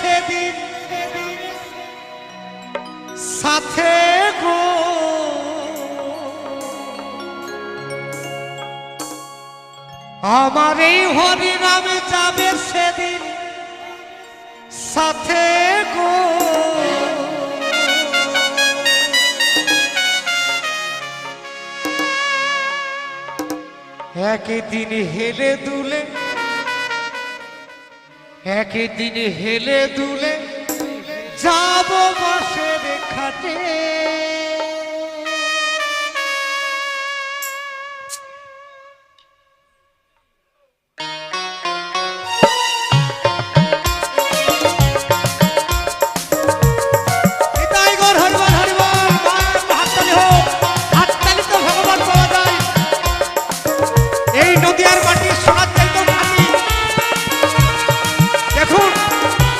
সেদিন সাথে গো আমার এই হরিনামে যাবে সেদিন সাথে গো একদিন হেলে দুলে একদিন হেলে দুলে যাব বাসের খাটে